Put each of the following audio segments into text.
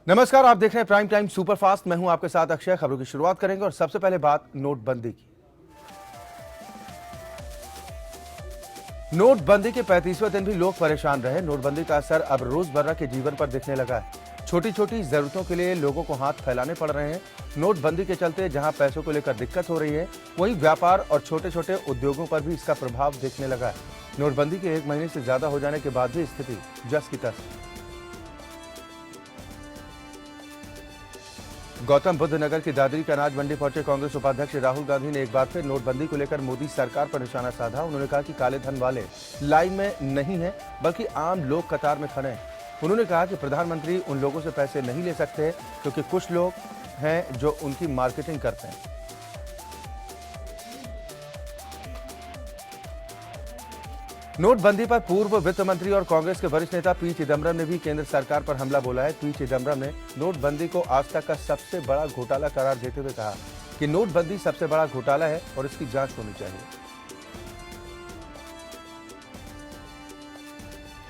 नमस्कार, आप देख रहे हैं प्राइम टाइम सुपरफास्ट। मैं हूं आपके साथ अक्षय। खबरों की शुरुआत करेंगे और सबसे पहले बात नोटबंदी की। नोटबंदी के 35वें दिन भी लोग परेशान रहे। नोटबंदी का असर अब रोजमर्रा के जीवन पर दिखने लगा है। छोटी छोटी जरूरतों के लिए लोगों को हाथ फैलाने पड़ रहे हैं। नोटबंदी के चलते जहां पैसों को लेकर दिक्कत हो रही है, वहीं व्यापार और छोटे छोटे उद्योगों पर भी इसका प्रभाव दिखने लगा है। नोटबंदी के 1 महीने से ज्यादा हो जाने के बाद भी स्थिति जस की तस। गौतम बुद्ध नगर की दादरी के अनाज मंडी पहुंचे कांग्रेस उपाध्यक्ष राहुल गांधी ने एक बार फिर नोटबंदी को लेकर मोदी सरकार पर निशाना साधा। उन्होंने कहा कि काले धन वाले लाइन में नहीं है, बल्कि आम लोग कतार में खड़े हैं। उन्होंने कहा कि प्रधानमंत्री उन लोगों से पैसे नहीं ले सकते क्योंकि कुछ लोग हैं जो उनकी मार्केटिंग करते हैं। नोटबंदी पर पूर्व वित्त मंत्री और कांग्रेस के वरिष्ठ नेता पी चिदम्बरम ने भी केंद्र सरकार पर हमला बोला है। पी चिदम्बरम ने नोटबंदी को आज तक का सबसे बड़ा घोटाला करार देते हुए कहा कि नोटबंदी सबसे बड़ा घोटाला है और इसकी जांच होनी चाहिए।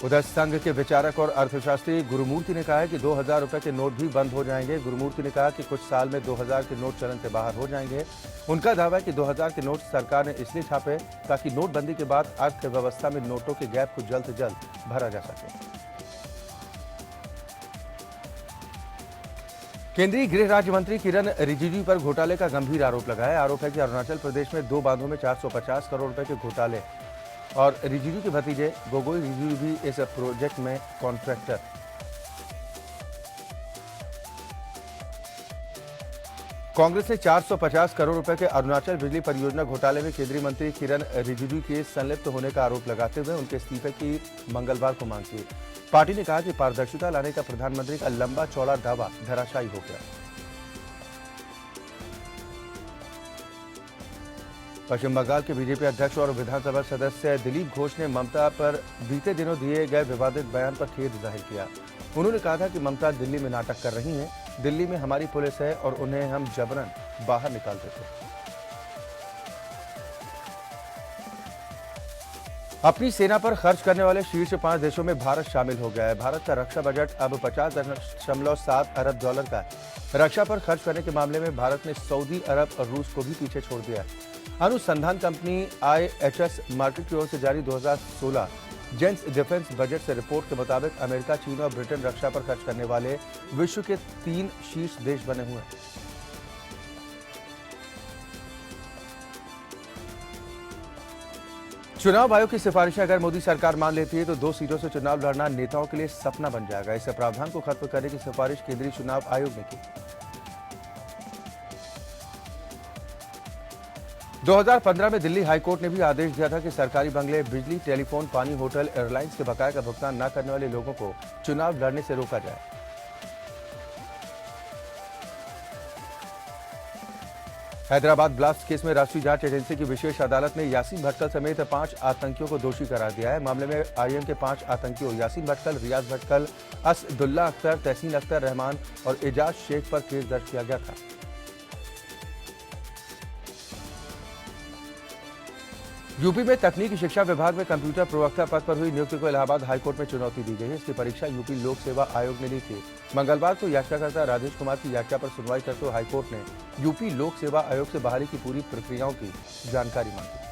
उधर संघ के विचारक और अर्थशास्त्री गुरुमूर्ति ने कहा है कि 2000 रुपए के नोट भी बंद हो जाएंगे। गुरुमूर्ति ने कहा कि कुछ साल में 2000 के नोट चलन से बाहर हो जाएंगे। उनका दावा है कि 2000 के नोट सरकार ने इसलिए छापे ताकि नोटबंदी के बाद अर्थव्यवस्था में नोटों के गैप को जल्द से जल्द भरा जा सके। केंद्रीय गृह राज्य मंत्री किरण रिजिजू पर घोटाले का गंभीर आरोप लगा है। आरोप है कि अरुणाचल प्रदेश में 2 बांधों में 450 करोड़ रुपए के घोटाले और रिजिजू के भतीजे गोगोई रिजिजू भी इस प्रोजेक्ट में कॉन्ट्रैक्टर। कांग्रेस ने 450 करोड़ रुपए के अरुणाचल बिजली परियोजना घोटाले में केंद्रीय मंत्री किरण रिजिजू के संलिप्त होने का आरोप लगाते हुए उनके इस्तीफे की मंगलवार को मांग की। पार्टी ने कहा कि पारदर्शिता लाने का प्रधानमंत्री का लंबा चौड़ा दावा धराशायी हो गया। पश्चिम बंगाल के बीजेपी अध्यक्ष और विधानसभा सदस्य दिलीप घोष ने ममता पर बीते दिनों दिए गए विवादित बयान पर खेद जाहिर किया। उन्होंने कहा था कि ममता दिल्ली में नाटक कर रही हैं। दिल्ली में हमारी पुलिस है और उन्हें हम जबरन बाहर निकालते थे। अपनी सेना पर खर्च करने वाले शीर्ष 5 देशों में भारत शामिल हो गया है। भारत का रक्षा बजट अब 50.7 अरब डॉलर का है। रक्षा पर खर्च करने के मामले में भारत ने सऊदी अरब और रूस को भी पीछे छोड़ दिया है। अनुसंधान कंपनी IHS मार्केट की ओर से जारी 2016 जेंस डिफेंस बजट से रिपोर्ट के मुताबिक अमेरिका, चीन और ब्रिटेन रक्षा पर खर्च करने वाले विश्व के 3 शीर्ष देश बने हुए हैं। चुनाव आयोग की सिफारिशें अगर मोदी सरकार मान लेती है तो 2 सीटों से चुनाव लड़ना नेताओं के लिए सपना बन जाएगा। इस प्रावधान को खत्म करने की सिफारिश केंद्रीय चुनाव आयोग ने की। 2015 में दिल्ली हाईकोर्ट ने भी आदेश दिया था कि सरकारी बंगले, बिजली, टेलीफोन, पानी, होटल, एयरलाइंस के बकाया का भुगतान न करने वाले लोगों को चुनाव लड़ने से रोका जाए। हैदराबाद ब्लास्ट केस में राष्ट्रीय जांच एजेंसी की विशेष अदालत ने यासीन भटकल समेत 5 आतंकियों को दोषी करार दिया है। मामले में IM के 5 आतंकियों यासीन भटकल, रियाज भटकल, असदुल्ला अख्तर, तहसीन अख्तर रहमान और एजाज शेख पर केस दर्ज किया गया था। यूपी में तकनीकी शिक्षा विभाग में कंप्यूटर प्रवक्ता पद पर हुई नियुक्ति को इलाहाबाद हाईकोर्ट में चुनौती दी गई है। इसकी परीक्षा यूपी लोक सेवा आयोग ने ली थी। मंगलवार को याचिकाकर्ता राजेश कुमार की याचिका पर सुनवाई करते हुए हाईकोर्ट ने यूपी लोक सेवा आयोग से बहाली की पूरी प्रक्रियाओं की जानकारी मांगी।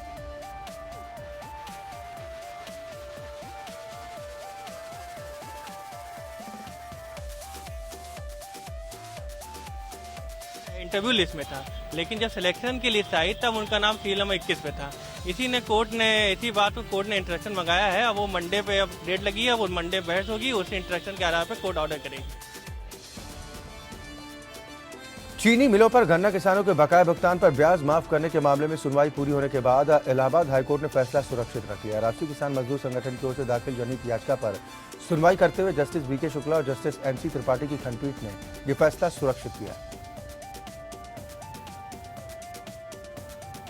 इंटरव्यू लिस्ट में था, लेकिन जब सिलेक्शन की लिस्ट आई तब उनका नाम सीरियल नंबर 21 पे था। इसी बात को कोर्ट ने इंस्ट्रक्शन मंगाया है। अब वो मंडे पे अब डेट लगी है, वो मंडे बहस होगी, उस इंस्ट्रक्शन के आधार पर कोर्ट ऑर्डर करेगी। चीनी मिलों पर गन्ना किसानों के बकाया भुगतान पर ब्याज माफ करने के मामले में सुनवाई पूरी होने के बाद इलाहाबाद हाईकोर्ट ने फैसला सुरक्षित रख लिया। राष्ट्रीय किसान मजदूर संगठन की ओर से दाखिल जनहित याचिका पर सुनवाई करते हुए जस्टिस VK शुक्ला और जस्टिस MC त्रिपाठी की खंडपीठ ने यह फैसला सुरक्षित किया।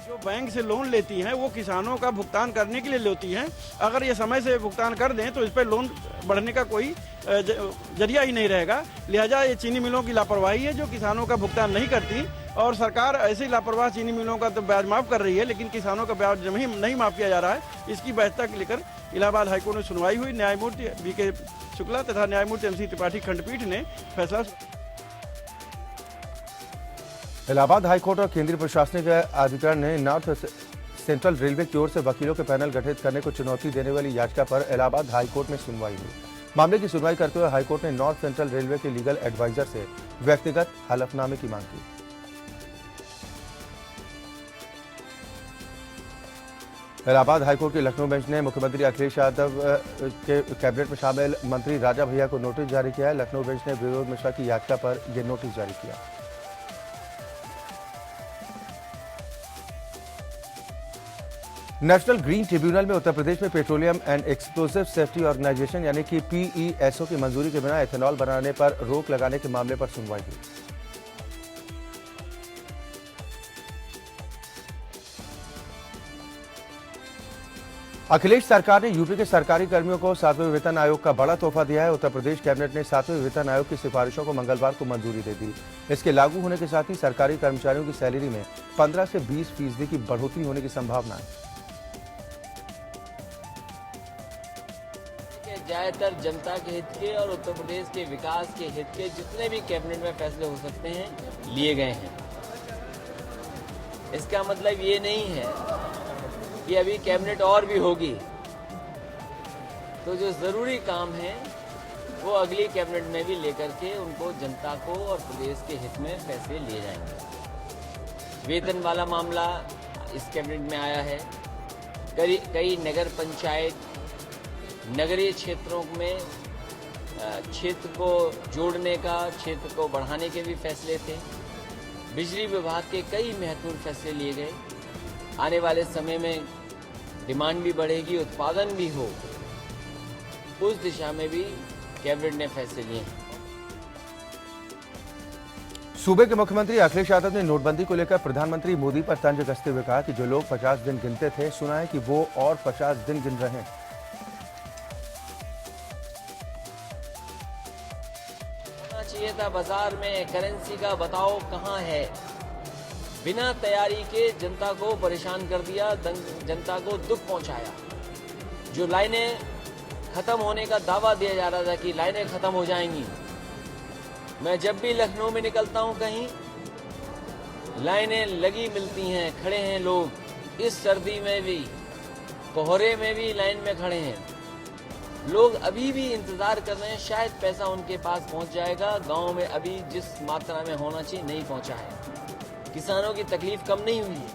जो बैंक से लोन लेती हैं वो किसानों का भुगतान करने के लिए लेती हैं। अगर ये समय से भुगतान कर दें तो इस पर लोन बढ़ने का कोई जरिया ही नहीं रहेगा। लिहाजा ये चीनी मिलों की लापरवाही है जो किसानों का भुगतान नहीं करती, और सरकार ऐसी लापरवाह चीनी मिलों का तो ब्याज माफ कर रही है, लेकिन किसानों का ब्याज नहीं माफ किया जा रहा है। इसकी वैधता को लेकर इलाहाबाद हाईकोर्ट में सुनवाई हुई। न्यायमूर्ति VK शुक्ला तथा न्यायमूर्ति MC त्रिपाठी खंडपीठ ने फैसला। इलाहाबाद हाईकोर्ट और केंद्रीय प्रशासनिक अधिकरण ने नॉर्थ सेंट्रल रेलवे की ओर से वकीलों के पैनल गठित करने को चुनौती देने वाली याचिका पर इलाहाबाद हाईकोर्ट में सुनवाई हुई। मामले की सुनवाई करते हुए हाईकोर्ट ने नॉर्थ सेंट्रल रेलवे के लीगल एडवाइजर से व्यक्तिगत हलफनामे की मांग की। इलाहाबाद हाईकोर्ट की लखनऊ बेंच ने मुख्यमंत्री अखिलेश यादव के कैबिनेट में शामिल मंत्री राजा भैया को नोटिस जारी किया है। लखनऊ बेंच ने विनोद मिश्रा की याचिका पर यह नोटिस जारी किया। नेशनल ग्रीन ट्रिब्यूनल में उत्तर प्रदेश में petroleum and explosive safety organisation यानी कि PESO की मंजूरी के बिना एथेनॉल बनाने पर रोक लगाने के मामले पर सुनवाई हुई। अखिलेश सरकार ने यूपी के सरकारी कर्मियों को 7वें वेतन आयोग का बड़ा तोहफा दिया है। उत्तर प्रदेश कैबिनेट ने 7वें वेतन आयोग की सिफारिशों को मंगलवार को मंजूरी दे दी। इसके लागू होने के साथ ही सरकारी कर्मचारियों की सैलरी में 15 से 20% की बढ़ोतरी होने की संभावना है। ज्यादातर जनता के हित के और उत्तर प्रदेश के विकास के हित के जितने भी कैबिनेट में फैसले हो सकते हैं लिए गए हैं। इसका मतलब ये नहीं है कि अभी कैबिनेट और भी होगी, तो जो जरूरी काम है वो अगली कैबिनेट में भी लेकर के उनको जनता को और प्रदेश के हित में फैसले लिए जाएंगे। वेतन वाला मामला इस कैबिनेट में आया है। कई नगर पंचायत नगरीय क्षेत्रों में क्षेत्र को जोड़ने का, क्षेत्र को बढ़ाने के भी फैसले थे। बिजली विभाग के कई महत्वपूर्ण फैसले लिए गए। आने वाले समय में डिमांड भी बढ़ेगी, उत्पादन भी हो, उस दिशा में भी कैबिनेट ने फैसले लिए हैं। सूबे के मुख्यमंत्री अखिलेश यादव ने नोटबंदी को लेकर प्रधानमंत्री मोदी पर तंज कसते हुए कहा कि जो लोग 50 दिन गिनते थे, सुना है कि वो और 50 दिन गिन रहे हैं। चाहिए था बाजार में करेंसी का बताओ कहां है। बिना तैयारी के जनता को परेशान कर दिया, जनता को दुख पहुंचाया। जो लाइनें खत्म होने का दावा दिया जा रहा था कि लाइनें खत्म हो जाएंगी, मैं जब भी लखनऊ में निकलता हूं कहीं लाइनें लगी मिलती हैं, खड़े हैं लोग। इस सर्दी में भी, कोहरे में भी लाइन में खड़े हैं लोग। अभी भी इंतजार कर रहे हैं, शायद पैसा उनके पास पहुंच जाएगा। गांव में अभी जिस मात्रा में होना चाहिए नहीं पहुंचा है। किसानों की तकलीफ कम नहीं हुई है।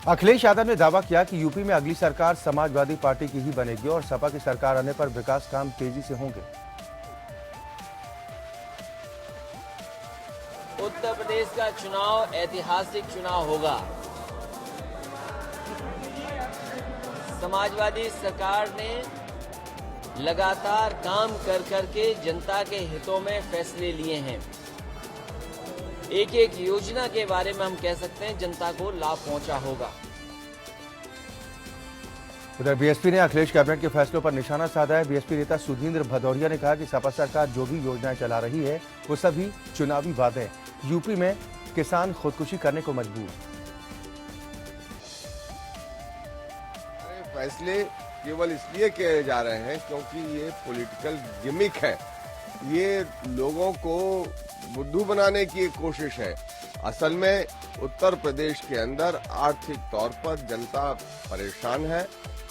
अखिलेश यादव ने दावा किया कि यूपी में अगली सरकार समाजवादी पार्टी की ही बनेगी और सपा की सरकार आने पर विकास काम तेजी से होंगे। उत्तर प्रदेश का चुनाव ऐतिहासिक चुनाव होगा। समाजवादी सरकार ने लगातार काम कर करके जनता के हितों में फैसले लिए हैं। एक एक योजना के बारे में हम कह सकते हैं जनता को लाभ पहुंचा होगा। उधर बीएसपी ने अखिलेश कैबिनेट के फैसलों पर निशाना साधा है। बीएसपी नेता सुधींद्र भदौरिया ने कहा कि सपा सरकार जो भी योजनाएं चला रही है वो सभी चुनावी वादे। यूपी में किसान खुदकुशी करने को मजबूर। फैसले केवल इसलिए किए जा रहे हैं क्योंकि ये पॉलिटिकल गिमिक है। ये लोगों को बुद्धू बनाने की एक कोशिश है। असल में उत्तर प्रदेश के अंदर आर्थिक तौर पर जनता परेशान है।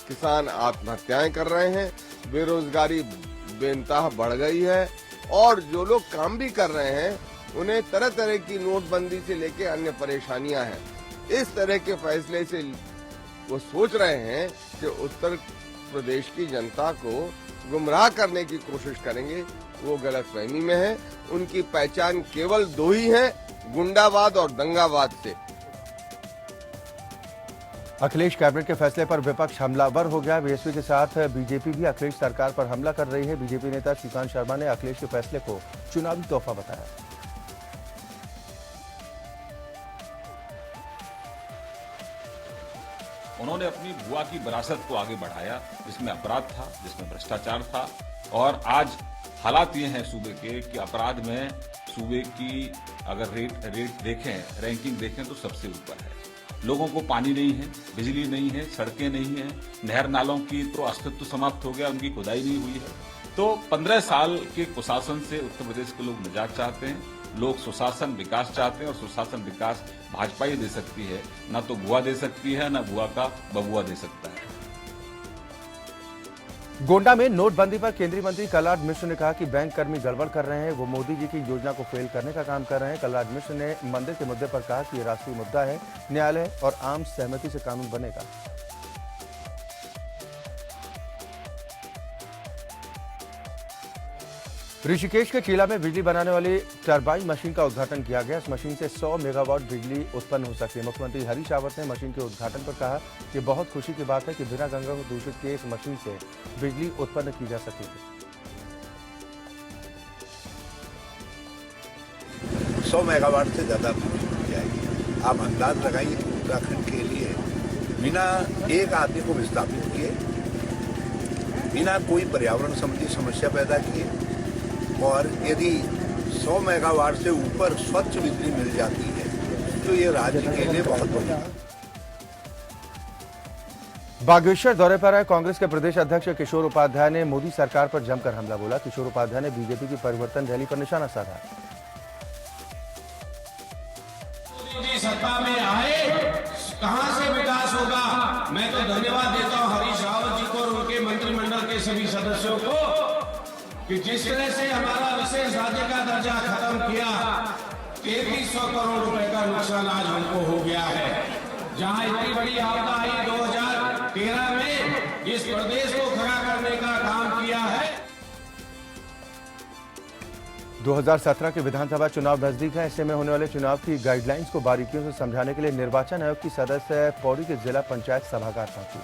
किसान आत्महत्याएं कर रहे हैं, बेरोजगारी बेइंतहा बढ़ गई है और जो लोग काम भी कर रहे हैं उन्हें तरह तरह की नोटबंदी से लेके अन्य परेशानियां हैं। इस तरह के फैसले से वो सोच रहे हैं कि उत्तर प्रदेश की जनता को गुमराह करने की कोशिश करेंगे। वो गलतफहमी में है। उनकी पहचान केवल दो ही है, गुंडावाद और दंगावाद से। अखिलेश कैबिनेट के फैसले पर विपक्ष हमलावर हो गया। बीएसपी के साथ बीजेपी भी अखिलेश सरकार पर हमला कर रही है। बीजेपी नेता श्रीकांत शर्मा ने अखिलेश के फैसले को चुनावी तोहफा बताया। उन्होंने अपनी बुआ की विरासत को आगे बढ़ाया, जिसमें अपराध था, जिसमें भ्रष्टाचार था। और आज हालात ये हैं सूबे के कि अपराध में सूबे की अगर रेट देखें, रैंकिंग देखें तो सबसे ऊपर है। लोगों को पानी नहीं है, बिजली नहीं है, सड़कें नहीं है, नहर नालों की तो अस्तित्व समाप्त हो गया, उनकी खुदाई नहीं हुई है। तो 15 साल के कुशासन से उत्तर प्रदेश के लोग निजात चाहते हैं। लोग सुशासन विकास चाहते हैं और सुशासन विकास भाजपा ही दे सकती है, ना तो बुआ दे सकती है, ना बुआ का बबुआ दे सकता है। गोंडा में नोटबंदी पर केंद्रीय मंत्री कलराज मिश्र ने कहा कि बैंक कर्मी गड़बड़ कर रहे हैं, वो मोदी जी की योजना को फेल करने का काम कर रहे हैं। कलराज मिश्र ने मंदिर के मुद्दे पर कहा कि यह राष्ट्रीय मुद्दा है, न्यायालय और आम सहमति से कानून बनेगा। ऋषिकेश के चीला में बिजली बनाने वाली टरबाइन मशीन का उद्घाटन किया गया। इस मशीन से 100 मेगावाट बिजली उत्पन्न हो सकती है। मुख्यमंत्री हरीश रावत ने मशीन के उद्घाटन पर कहा कि बहुत खुशी की बात है कि बिना गंगा को दूषित किए इस मशीन से बिजली उत्पन्न की जा सकेगी। 100 मेगावाट से ज्यादा बिजली मिल जाएगी। आप अंदाज लगाइए कि उत्तराखंड के लिए बिना एक आदमी को विस्थापित किए, बिना कोई पर्यावरण संबंधी समस्या पैदा किए, और यदि 100 मेगावाट से ऊपर स्वच्छ बिजली मिल जाती है तो ये राज्य के लिए बहुत बड़ी बात है। बागेश्वर दौरे पर आए कांग्रेस के प्रदेश अध्यक्ष किशोर उपाध्याय ने मोदी सरकार पर जमकर हमला बोला। किशोर उपाध्याय ने बीजेपी की परिवर्तन रैली पर निशाना साधा। मोदी जी सत्ता में आए, कहां से विकास होगा? मैं तो धन्यवाद देता हूं हरीश रावत जी को और उनके मंत्रिमंडल के सभी सदस्यों को कि जिस तरह से हमारा विशेष राज्य का दर्जा खत्म किया, 3300 करोड़ रुपए का नुकसान आज हमको हो गया है। जहां इतनी बड़ी आपदा आई 2013 में, इस प्रदेश को खड़ा करने का काम किया है। 2017 के विधानसभा चुनाव नजदीक है। ऐसे में होने वाले चुनाव की गाइडलाइंस को बारीकियों से समझाने के लिए निर्वाचन आयोग की सदस्य पौड़ी के जिला पंचायत सभागार पहुंची।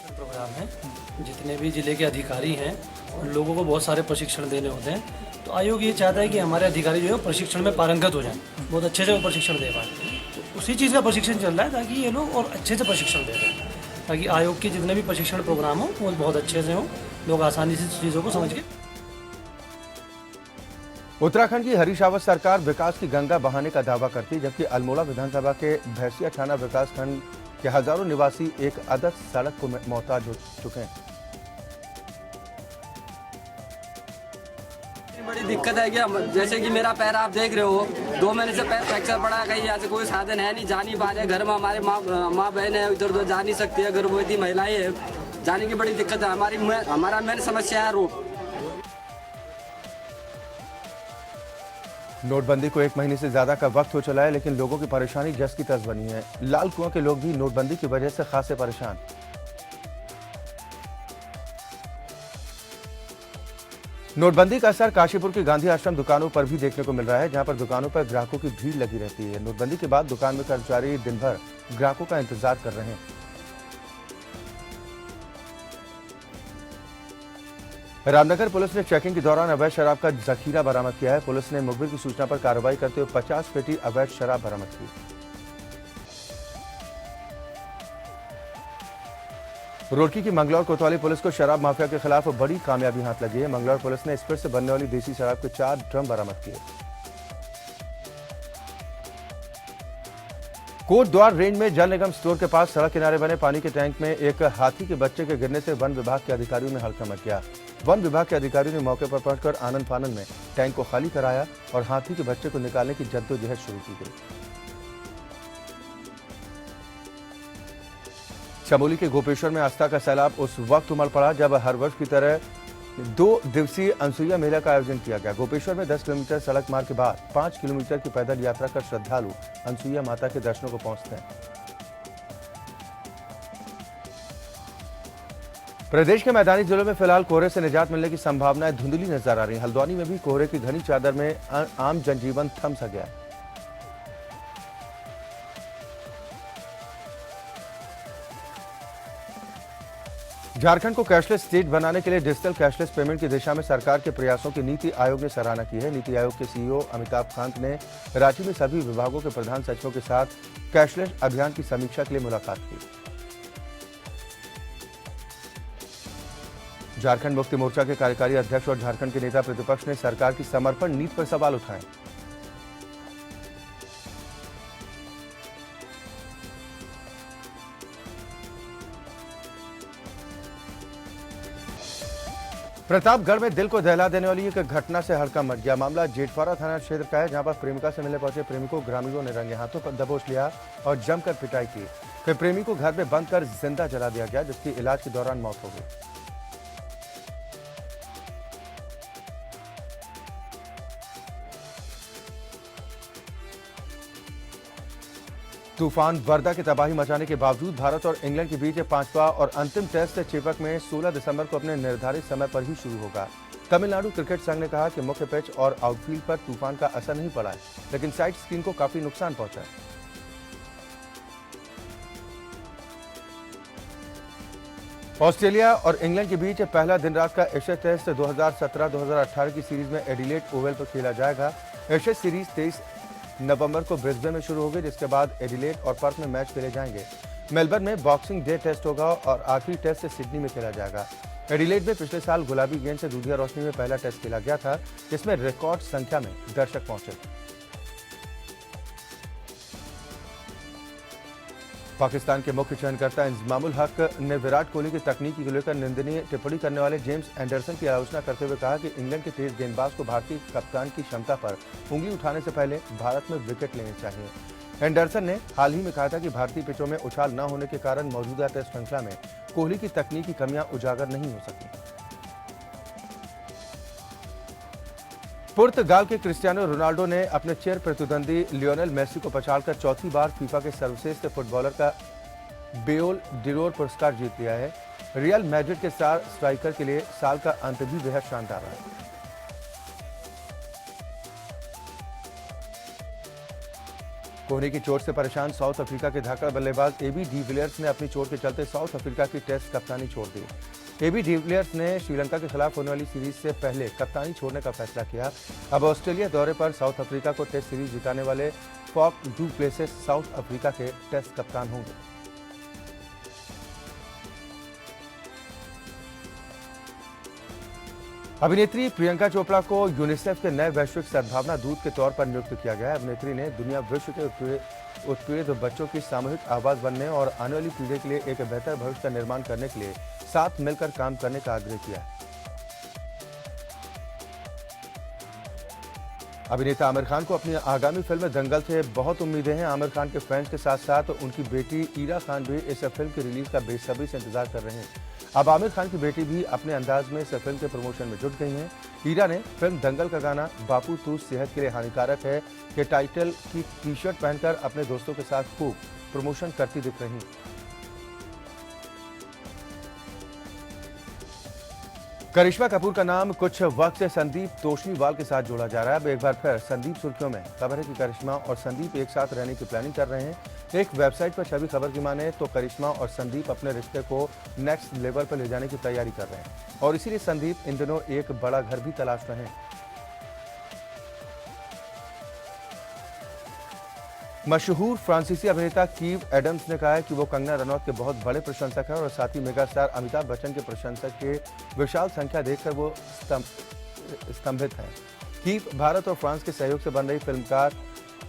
प्रोग्राम है, जितने भी जिले के अधिकारी हैं उन लोगों को बहुत सारे प्रशिक्षण देने होते हैं, तो आयोग ये चाहता है कि हमारे अधिकारी जो है प्रशिक्षण में पारंगत हो जाएं, बहुत अच्छे से वो प्रशिक्षण दे पाएं। तो उसी चीज़ का प्रशिक्षण चल रहा है ताकि ये लोग और अच्छे से प्रशिक्षण दे पाएं, ताकि आयोग के जितने भी प्रशिक्षण प्रोग्राम हो वो बहुत अच्छे से हों, लोग आसानी से चीज़ों को समझ के। उत्तराखंड की हरीश रावत सरकार विकास की गंगा बहाने का दावा करती है, जबकि अल्मोड़ा विधानसभा के भैंसिया थाना विकास खंड के हजारों निवासी एक आदर्श सड़क को मोहताज हो चुके हैं। बड़ी दिक्कत है कि जैसे कि मेरा पैर आप देख रहे हो, 2 महीने से पैर फ्रैक्चर पड़ा है, कहीं यहाँ से कोई साधन है नहीं, जा नहीं पा रहे। घर में हमारे माँ बहन है, इधर उधर जा नहीं सकती है, गर्भवती महिलाएं है, जाने की बड़ी दिक्कत है। हमारा मेन समस्या है रोड। नोटबंदी को 1 महीने से ज्यादा का वक्त हो चला है, लेकिन लोगों की परेशानी जस की तस बनी है। लाल कुआं के लोग भी नोटबंदी की वजह से खासे परेशान। नोटबंदी का असर काशीपुर की गांधी आश्रम दुकानों पर भी देखने को मिल रहा है, जहां पर दुकानों पर ग्राहकों की भीड़ लगी रहती है। नोटबंदी के बाद दुकान में कर्मचारी दिन भर ग्राहकों का इंतजार कर रहे हैं। रामनगर पुलिस ने चेकिंग के दौरान अवैध शराब का जखीरा बरामद किया है। पुलिस ने मुखबिर की सूचना पर कार्रवाई करते हुए 50 पेटी अवैध शराब बरामद की। रुड़की की मंगलौर कोतवाली पुलिस को शराब माफिया के खिलाफ बड़ी कामयाबी हाथ लगी है। मंगलौर पुलिस ने स्पिरिट से बनने वाली देसी शराब के 4 ड्रम बरामद किए। कोटद्वार रेंज में जल निगम स्टोर के पास सड़क किनारे बने पानी के टैंक में एक हाथी के बच्चे के गिरने से वन विभाग के अधिकारियों में हड़कंप मच गया। वन विभाग के अधिकारियों ने मौके पर पहुंचकर आनंद फानंद में टैंक को खाली कराया और हाथी के बच्चे को निकालने की जद्दोजहद शुरू की गई। चमोली के गोपेश्वर में आस्था का सैलाब उस वक्त उमड़ पड़ा जब हर वर्ष की तरह 2 दिवसीय अनसुईया मेला का आयोजन किया गया। गोपेश्वर में 10 किलोमीटर सड़क मार्ग के बाद 5 किलोमीटर की पैदल यात्रा कर श्रद्धालु अनसुईया माता के दर्शनों को पहुंचते हैं। प्रदेश के मैदानी जिलों में फिलहाल कोहरे से निजात मिलने की संभावनाएं धुंधली नजर आ रही हैं। हल्द्वानी में भी कोहरे की घनी चादर में आम जनजीवन थम सा गया। झारखंड को कैशलेस स्टेट बनाने के लिए डिजिटल कैशलेस पेमेंट की दिशा में सरकार के प्रयासों की नीति आयोग ने सराहना की है। नीति आयोग के सीईओ अमिताभ कांत ने रांची में सभी विभागों के प्रधान सचिवों के साथ कैशलेस अभियान की समीक्षा के लिए मुलाकात की। झारखंड मुक्ति मोर्चा के कार्यकारी अध्यक्ष और झारखंड के नेता प्रतिपक्ष ने सरकार की समर्पण नीति पर सवाल उठाए। प्रतापगढ़ में दिल को दहला देने वाली एक घटना से हड़कंप मच गया। मामला जेठवाड़ा थाना क्षेत्र का है, जहां पर प्रेमिका से मिलने पहुंचे प्रेमी को ग्रामीणों ने रंगे हाथों पर दबोच लिया और जमकर पिटाई की। फिर प्रेमी को घर में बंद कर जिंदा जला दिया गया, जिसकी इलाज के दौरान मौत हो गई। तूफान वर्दा की तबाही मचाने के बावजूद भारत और इंग्लैंड के बीच पांचवा और अंतिम टेस्ट चेपक में 16 दिसंबर को अपने निर्धारित समय पर ही शुरू होगा। तमिलनाडु क्रिकेट संघ ने कहा कि मुख्य पिच और आउटफील्ड पर तूफान का असर नहीं पड़ा है, लेकिन साइड स्क्रीन को काफी नुकसान पहुंचा है। ऑस्ट्रेलिया और इंग्लैंड के बीच पहला दिन रात का एशिया टेस्ट 2017-2018 की सीरीज में एडिलेड ओवल पर खेला जाएगा। एशिया सीरीज 23 नवंबर को ब्रिस्बेन में शुरू होगी, जिसके बाद एडिलेड और पर्थ में मैच खेले जाएंगे। मेलबर्न में बॉक्सिंग डे टेस्ट होगा और आखिरी टेस्ट सिडनी में खेला जाएगा। एडिलेड में पिछले साल गुलाबी गेंद से दूधिया रोशनी में पहला टेस्ट खेला गया था, जिसमें रिकॉर्ड संख्या में दर्शक पहुंचे। पाकिस्तान के मुख्य चयनकर्ता इंजमामुल हक ने विराट कोहली की तकनीकी को लेकर निंदनीय टिप्पणी करने वाले जेम्स एंडरसन की आलोचना करते हुए कहा कि इंग्लैंड के तेज गेंदबाज को भारतीय कप्तान की क्षमता पर उंगली उठाने से पहले भारत में विकेट लेने चाहिए। एंडरसन ने हाल ही में कहा था कि भारतीय पिचों में उछाल न होने के कारण मौजूदा टेस्ट श्रृंखला में कोहली की तकनीकी कमियां उजागर नहीं हो सकी। पुर्तगाल के क्रिस्टियानो रोनाल्डो ने अपने चिर प्रतिद्वंदी लियोनेल मेसी को पछाड़कर चौथी बार फीफा के सर्वश्रेष्ठ फुटबॉलर का बेयोल डिरोर पुरस्कार जीत लिया है। रियल मैड्रिड के स्टार स्ट्राइकर के लिए साल का अंत भी बेहद शानदार रहा। कोहली की चोट से परेशान साउथ अफ्रीका के धाकड़ बल्लेबाज एबी डिविलियर्स ने अपनी चोट के चलते साउथ अफ्रीका की टेस्ट कप्तानी छोड़ दी। एबी डिविलियर्स ने श्रीलंका के खिलाफ होने वाली सीरीज से पहले कप्तानी छोड़ने का फैसला किया। अब ऑस्ट्रेलिया दौरे पर साउथ अफ्रीका को टेस्ट सीरीज जिताने वाले फॉफ डू प्लेसिस साउथ अफ्रीका के टेस्ट कप्तान होंगे। अभिनेत्री प्रियंका चोपड़ा को यूनिसेफ के नए वैश्विक सद्भावना दूत के तौर पर नियुक्त किया गया है। अभिनेत्री ने दुनिया विश्व के उत्पीड़ित बच्चों की सामूहिक आवाज बनने और आने वाली पीढ़ी के लिए एक बेहतर भविष्य का निर्माण करने के लिए साथ मिलकर काम करने का आग्रह किया है। अभिनेता आमिर खान को अपनी आगामी फिल्म दंगल से बहुत उम्मीदें हैं। आमिर खान के फैंस के साथ साथ उनकी बेटी ईरा खान भी इस फिल्म की रिलीज का बेसब्री से इंतजार कर रहे हैं। अब आमिर खान की बेटी भी अपने अंदाज में इस फिल्म के प्रमोशन में जुट गई हैं। ईरा ने फिल्म दंगल का गाना बापू तू सेहत के लिए हानिकारक है के टाइटल की टी-शर्ट पहनकर अपने दोस्तों के साथ खूब प्रमोशन करती दिख रही। करिश्मा कपूर का नाम कुछ वक्त से संदीप तोषनीवाल के साथ जोड़ा जा रहा है। अब एक बार फिर संदीप सुर्खियों में। खबर है कि करिश्मा और संदीप एक साथ रहने की प्लानिंग कर रहे हैं। एक वेबसाइट पर छवि खबर की माने तो करिश्मा और संदीप अपने रिश्ते को नेक्स्ट लेवल पर ले जाने की तैयारी कर रहे हैं और इसीलिए संदीप इन दिनों एक बड़ा घर भी तलाश रहे हैं। मशहूर फ्रांसीसी अभिनेता कीव एडम्स ने कहा है कि वो कंगना रनौत के बहुत बड़े प्रशंसक हैं और साथ ही मेगा स्टार अमिताभ बच्चन के प्रशंसक के विशाल संख्या देखकर वो स्तंभित हैं। कीव भारत और फ्रांस के सहयोग से बन रही फिल्मकार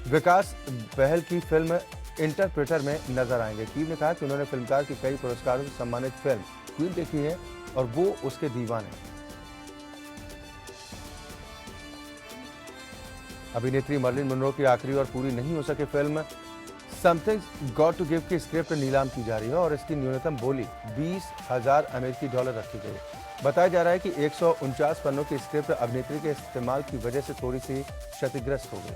विकास बहल की फिल्म इंटरप्रेटर में नजर आएंगे। कीव ने कहा कि उन्होंने फिल्मकार की कई पुरस्कारों से सम्मानित फिल्म क्वीन देखी है और वो उसके दीवाने। अभिनेत्री मर्लिन मनरो की आखिरी और पूरी नहीं हो सके film somethings got to give की स्क्रिप्ट नीलाम की जा रही है और इसकी न्यूनतम बोली $20,000 अमेरिकी रखी गई। बताया जा रहा है कि 149 पन्नों की स्क्रिप्ट अभिनेत्री के इस्तेमाल की वजह से थोड़ी सी क्षतिग्रस्त हो गई।